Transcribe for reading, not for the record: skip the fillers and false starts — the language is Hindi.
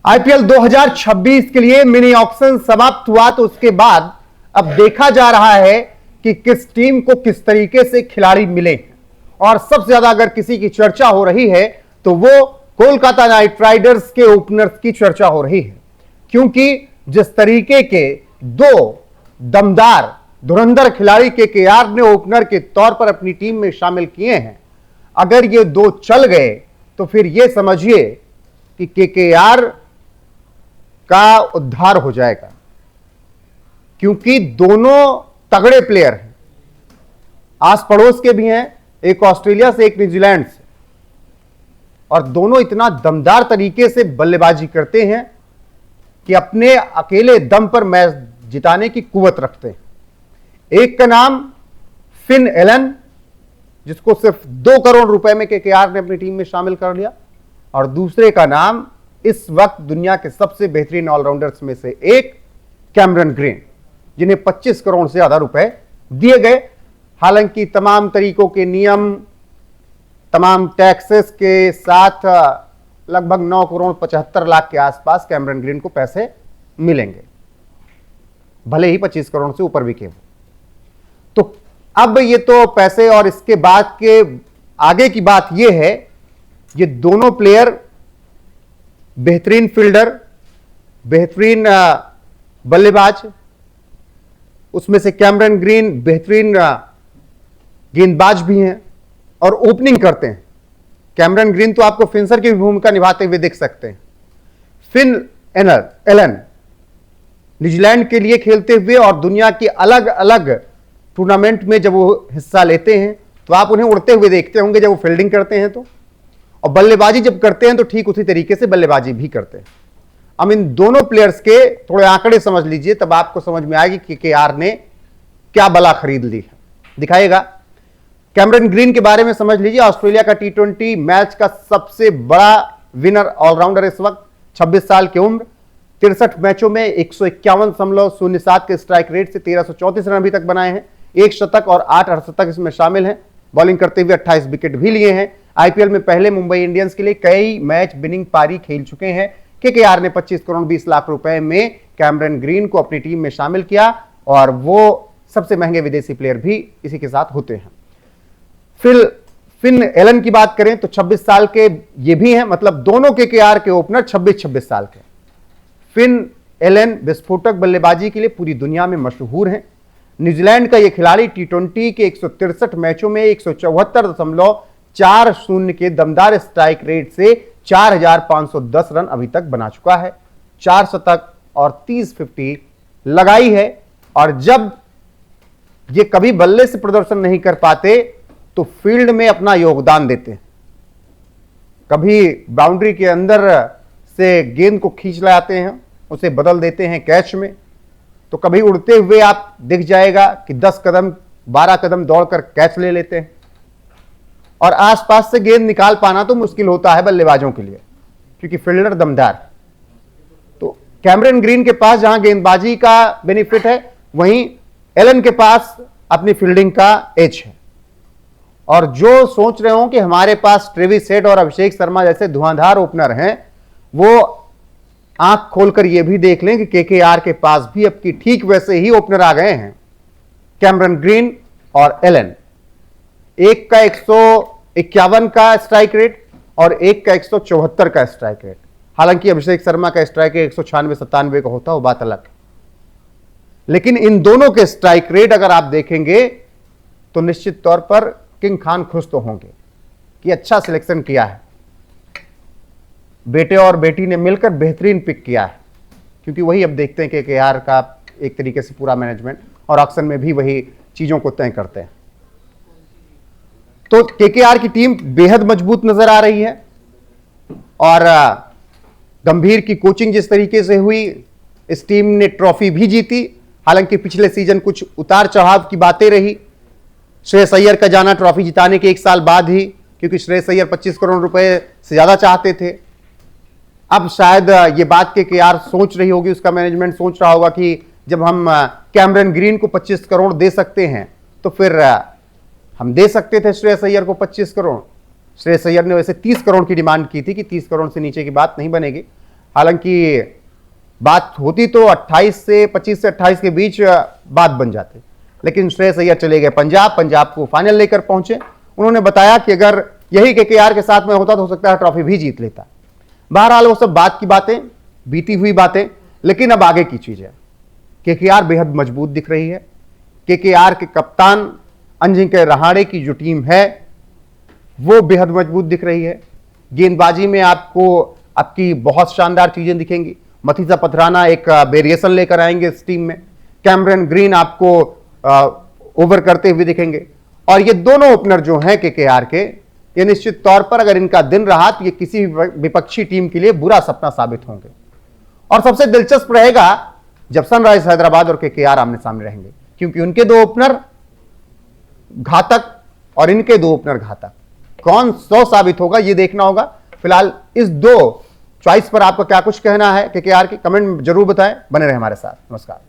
आईपीएल 2026 के लिए मिनी ऑक्शन समाप्त हुआ तो उसके बाद अब देखा जा रहा है कि किस टीम को किस तरीके से खिलाड़ी मिले और सबसे ज्यादा अगर किसी की चर्चा हो रही है तो वो कोलकाता नाइट राइडर्स के ओपनर्स की चर्चा हो रही है, क्योंकि जिस तरीके के दो दमदार धुरंधर खिलाड़ी केकेआर ने ओपनर के तौर पर अपनी टीम में शामिल किए हैं, अगर ये दो चल गए तो फिर ये समझिए कि केकेआर का उद्धार हो जाएगा, क्योंकि दोनों तगड़े प्लेयर हैं, आस पड़ोस के भी हैं, एक ऑस्ट्रेलिया से एक न्यूजीलैंड से, और दोनों इतना दमदार तरीके से बल्लेबाजी करते हैं कि अपने अकेले दम पर मैच जिताने की कुवत रखते हैं। एक का नाम फिन एलन, जिसको सिर्फ 2 करोड़ रुपए में केकेआर ने अपनी टीम में शामिल कर लिया, और दूसरे का नाम इस वक्त दुनिया के सबसे बेहतरीन ऑलराउंडर्स में से एक कैमरन ग्रीन, जिन्हें 25 करोड़ से ज्यादा रुपए दिए गए। हालांकि तमाम तरीकों के नियम, तमाम टैक्सेस के साथ लगभग 9 करोड़ 75 लाख के आसपास कैमरन ग्रीन को पैसे मिलेंगे, भले ही 25 करोड़ से ऊपर बिके हो। तो अब ये तो पैसे, और इसके बाद के आगे की बात यह है, ये दोनों प्लेयर बेहतरीन फील्डर, बेहतरीन बल्लेबाज, उसमें से कैमरन ग्रीन बेहतरीन गेंदबाज भी हैं और ओपनिंग करते हैं। कैमरन ग्रीन तो आपको फिंसर की भूमिका निभाते हुए देख सकते हैं। फिन एलन न्यूजीलैंड के लिए खेलते हुए और दुनिया की अलग अलग टूर्नामेंट में जब वो हिस्सा लेते हैं तो आप उन्हें उड़ते हुए देखते होंगे जब वो फील्डिंग करते हैं तो, और बल्लेबाजी जब करते हैं तो ठीक उसी तरीके से बल्लेबाजी भी करते हैं। अब इन दोनों प्लेयर्स के थोड़े आंकड़े समझ लीजिए, तब आपको समझ में आएगी कि केकेआर ने क्या बला खरीद ली है। दिखाएगा कैमरन ग्रीन के बारे में समझ लीजिए। ऑस्ट्रेलिया का T20 मैच का सबसे बड़ा विनर ऑलराउंडर इस वक्त, 26 साल की उम्र, 63 मैचों में 151.07 के स्ट्राइक रेट से 1334 रन अभी तक बनाए हैं, 1 शतक और 8 अर्धशतक इसमें शामिल हैं। बॉलिंग करते हुए 28 विकेट भी लिए हैं। आईपीएल में पहले मुंबई इंडियंस के लिए कई मैच विनिंग पारी खेल चुके हैं। केकेआर ने 25 करोड़ 20 लाख रुपए में कैमरन ग्रीन को अपनी टीम में शामिल किया, और वो सबसे महंगे विदेशी प्लेयर भी इसी के साथ होते हैं। फिन एलन की बात करें तो 26 साल के ये भी हैं, मतलब दोनों केकेआर के ओपनर 26 साल के। फिन एलन विस्फोटक बल्लेबाजी के लिए पूरी दुनिया में मशहूर हैं। न्यूजीलैंड का यह खिलाड़ी T20 के 163 मैचों में 174.40 के दमदार स्ट्राइक रेट से 4,510 रन अभी तक बना चुका है, 4 शतक और 30 50 लगाई है। और जब ये कभी बल्ले से प्रदर्शन नहीं कर पाते तो फील्ड में अपना योगदान देते हैं। कभी बाउंड्री के अंदर से गेंद को खींच लाते हैं, उसे बदल देते हैं कैच में, तो कभी उड़ते हुए आप दिख जाएगा कि 10 कदम 12 कदम दौड़कर कैच ले लेते हैं। और आसपास से गेंद निकाल पाना तो मुश्किल होता है बल्लेबाजों के लिए, क्योंकि फील्डर दमदार। तो कैमरन ग्रीन के पास जहां गेंदबाजी का बेनिफिट है, वहीं एलन के पास अपनी फील्डिंग का एज है। और जो सोच रहे हो कि हमारे पास ट्रेविस हेड और अभिषेक शर्मा जैसे धुआंधार ओपनर हैं, वो आंख खोलकर यह भी देख लें कि केकेआर के पास भी अब की ठीक वैसे ही ओपनर आ गए हैं, कैमरन ग्रीन और एलन। एक का 151 का स्ट्राइक रेट और एक का 174 का स्ट्राइक रेट। हालांकि अभिषेक शर्मा का स्ट्राइक रेट 196-97 का होता, वो बात अलग है, लेकिन इन दोनों के स्ट्राइक रेट अगर आप देखेंगे तो निश्चित तौर पर किंग खान खुश तो होंगे कि अच्छा सिलेक्शन किया है, बेटे और बेटी ने मिलकर बेहतरीन पिक किया है। क्योंकि वही अब देखते हैं कि केकेआर का एक तरीके से पूरा मैनेजमेंट और ऑक्शन में भी वही चीजों को तय करते हैं। तो केकेआर की टीम बेहद मजबूत नजर आ रही है, और गंभीर की कोचिंग जिस तरीके से हुई, इस टीम ने ट्रॉफी भी जीती। हालांकि पिछले सीजन कुछ उतार चढ़ाव की बातें रही। श्रेयस अय्यर का जाना ट्रॉफी जिताने के 1 साल बाद ही, क्योंकि श्रेयस अय्यर 25 करोड़ रुपए से ज्यादा चाहते थे। अब शायद ये बात केकेआर सोच रही होगी, उसका मैनेजमेंट सोच रहा होगा कि जब हम कैमरन ग्रीन को 25 करोड़ दे सकते हैं तो फिर हम दे सकते थे श्रेयस अय्यर को 25 करोड़। श्रेयस अय्यर ने वैसे 30 करोड़ की डिमांड की थी कि 30 करोड़ से नीचे की बात नहीं बनेगी, हालांकि बात होती तो 28 से 25 से 28 के बीच बात बन जाती, लेकिन श्रेयस अय्यर चले गए पंजाब को फाइनल लेकर पहुंचे। उन्होंने बताया कि अगर यही केकेआर के साथ में होता तो हो सकता है ट्रॉफी भी जीत लेता। बहरहाल वो सब बात की बातें, बीती हुई बातें, लेकिन अब आगे की चीज है। केकेआर बेहद मजबूत दिख रही है। केकेआर के कप्तान अजिंक्य रहाणे की जो टीम है वो बेहद मजबूत दिख रही है। गेंदबाजी में आपकी बहुत शानदार चीजें दिखेंगी। मथीसा पथराना एक वेरिएशन लेकर आएंगे इस टीम में। कैमरन ग्रीन आपको ओवर करते हुए दिखेंगे। और ये दोनों ओपनर जो हैं केकेआर के, ये निश्चित तौर पर अगर इनका दिन रहा तो ये किसी विपक्षी टीम के लिए बुरा सपना साबित होंगे। और सबसे दिलचस्प रहेगा जब सनराइजर्स हैदराबाद और केकेआर आमने सामने रहेंगे, क्योंकि उनके दो ओपनर घातक और इनके दो ओपनर घातक। कौन 100 साबित होगा ये देखना होगा। फिलहाल इस दो चॉइस पर आपका क्या कुछ कहना है केकेआर की, कमेंट जरूर बताएं। बने रहे हमारे साथ। नमस्कार।